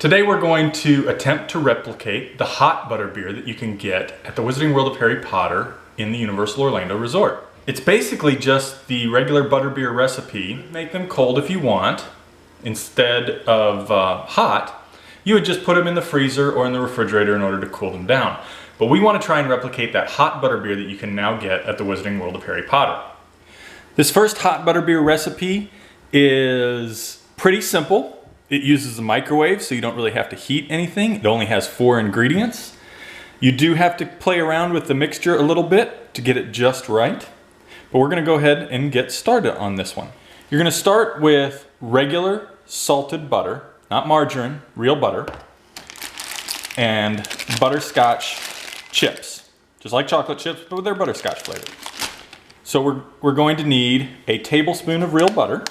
Today we're going to attempt to replicate the hot butterbeer that you can get at the Wizarding World of Harry Potter in the Universal Orlando Resort. It's basically just the regular butterbeer recipe. Make them cold if you want. Instead of hot, you would just put them in the freezer or in the refrigerator in order to cool them down. But we want to try and replicate that hot butterbeer that you can now get at the Wizarding World of Harry Potter. This first hot butterbeer recipe is pretty simple. It uses a microwave, so you don't really have to heat anything. It only has 4 ingredients. You do have to play around with the mixture a little bit to get it just right. But we're going to go ahead and get started on this one. You're going to start with regular salted butter, not margarine, real butter, and butterscotch chips. Just like chocolate chips, but they're butterscotch flavored. So we're going to need a tablespoon of real butter.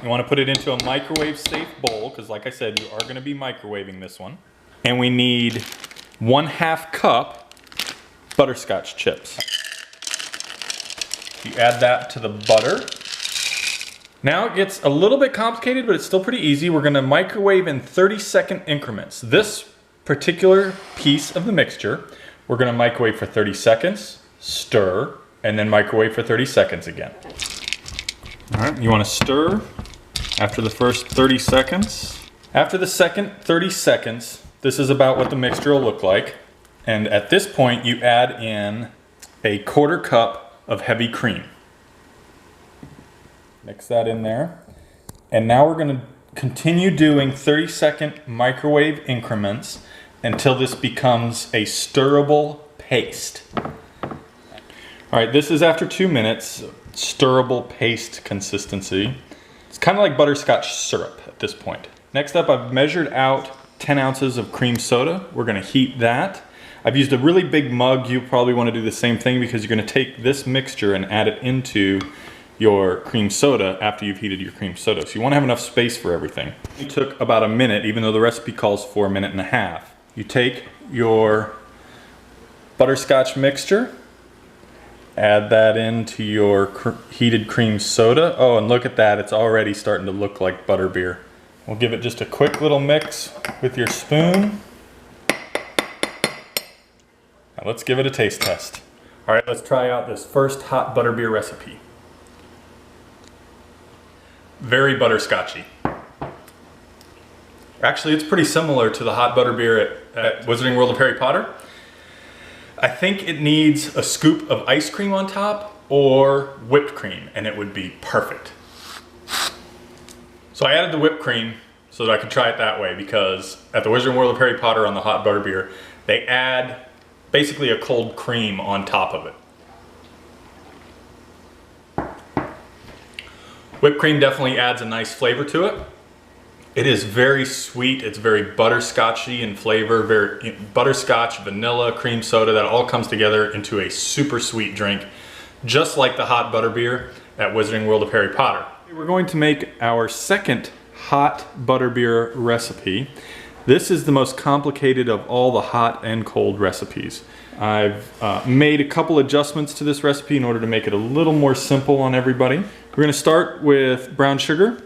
You want to put it into a microwave safe bowl, because like I said, you are going to be microwaving this one. And we need 1/2 cup butterscotch chips. You add that to the butter. Now it gets a little bit complicated, but it's still pretty easy. We're going to microwave in 30-second increments. This particular piece of the mixture, we're going to microwave for 30 seconds, stir, and then microwave for 30 seconds again. All right, you want to stir after the first 30 seconds. After the second 30 seconds, this is about what the mixture will look like. And at this point, you add in a 1/4 cup of heavy cream. Mix that in there. And now we're going to continue doing 30-second microwave increments until this becomes a stirrable paste. All right, this is after 2 minutes, stirrable paste consistency. It's kind of like butterscotch syrup at this point. Next up, I've measured out 10 ounces of cream soda. We're going to heat that. I've used a really big mug. You probably want to do the same thing because you're going to take this mixture and add it into your cream soda after you've heated your cream soda. So you want to have enough space for everything. It took about a minute, even though the recipe calls for 1.5 minutes. You take your butterscotch mixture, add that into your heated cream soda. Oh, and look at that, it's already starting to look like butterbeer. We'll give it just a quick little mix with your spoon. Now let's give it a taste test. All right, let's try out this first hot butterbeer recipe. Very butterscotchy. Actually, it's pretty similar to the hot butterbeer at Wizarding World of Harry Potter. I think it needs a scoop of ice cream on top or whipped cream, and it would be perfect. So I added the whipped cream so that I could try it that way, because at the Wizarding World of Harry Potter on the hot butterbeer, they add basically a cold cream on top of it. Whipped cream definitely adds a nice flavor to it. It is very sweet, it's very butterscotchy in flavor, very butterscotch, vanilla, cream soda, that all comes together into a super sweet drink, just like the hot butterbeer at Wizarding World of Harry Potter. We're going to make our second hot butterbeer recipe. This is the most complicated of all the hot and cold recipes. I've made a couple adjustments to this recipe in order to make it a little more simple on everybody. We're going to start with brown sugar.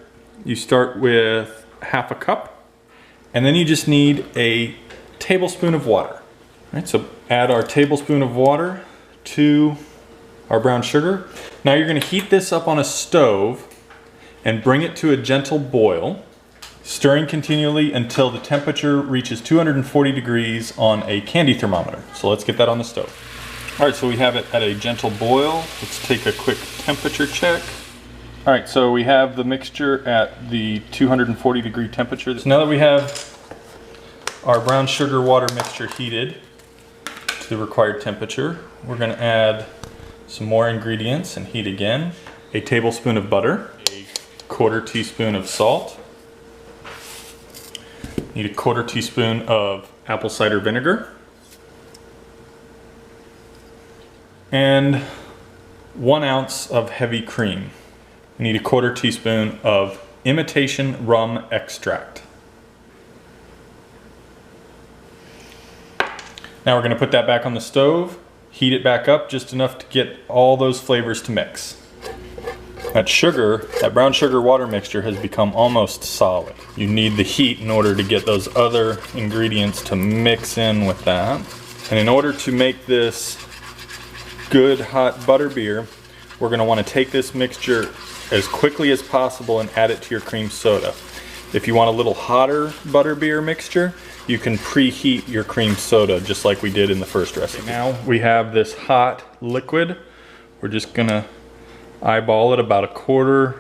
You start with 1/2 cup, and then you just need a tablespoon of water. All right, so add our tablespoon of water to our brown sugar. Now you're going to heat this up on a stove and bring it to a gentle boil, stirring continually until the temperature reaches 240 degrees on a candy thermometer. So let's get that on the stove. All right, so we have it at a gentle boil. Let's take a quick temperature check. All right, so we have the mixture at the 240 degree temperature. So now that we have our brown sugar water mixture heated to the required temperature, we're going to add some more ingredients and heat again. A tablespoon of butter, a 1/4 teaspoon of salt, need a 1/4 teaspoon of apple cider vinegar, and 1 ounce of heavy cream. You need a 1/4 teaspoon of imitation rum extract. Now we're going to put that back on the stove, heat it back up just enough to get all those flavors to mix. That brown sugar water mixture has become almost solid. You need the heat in order to get those other ingredients to mix in with that. And in order to make this good hot butterbeer, we're going to want to take this mixture as quickly as possible and add it to your cream soda. If you want a little hotter butterbeer mixture, you can preheat your cream soda just like we did in the first recipe. Now we have this hot liquid. We're just going to eyeball it about 1/4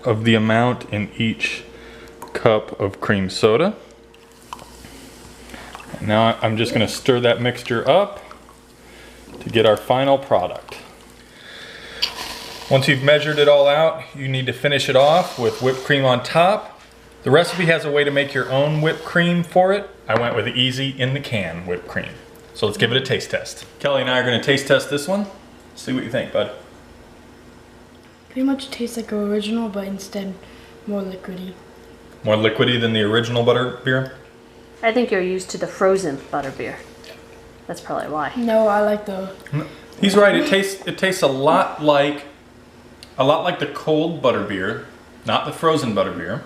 of the amount in each cup of cream soda. And now I'm just going to stir that mixture up to get our final product. Once you've measured it all out, you need to finish it off with whipped cream on top. The recipe has a way to make your own whipped cream for it. I went with easy in the can whipped cream. So let's give it a taste test. Kelly and I are going to taste test this one. See what you think, bud. Pretty much tastes like original, but instead more liquidy. More liquidy than the original butterbeer? I think you're used to the frozen butterbeer. That's probably why. No, I like the... He's right. It tastes a lot like the cold butterbeer, not the frozen butterbeer.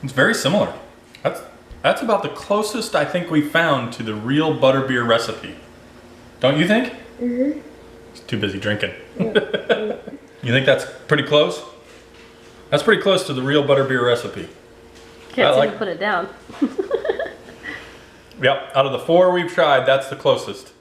It's very similar. That's about the closest I think we found to the real butterbeer recipe. Don't you think? Mm-hmm. He's too busy drinking. You think that's pretty close? That's pretty close to the real butterbeer recipe. Can't seem to put it down. Yep, out of the 4 we've tried, that's the closest.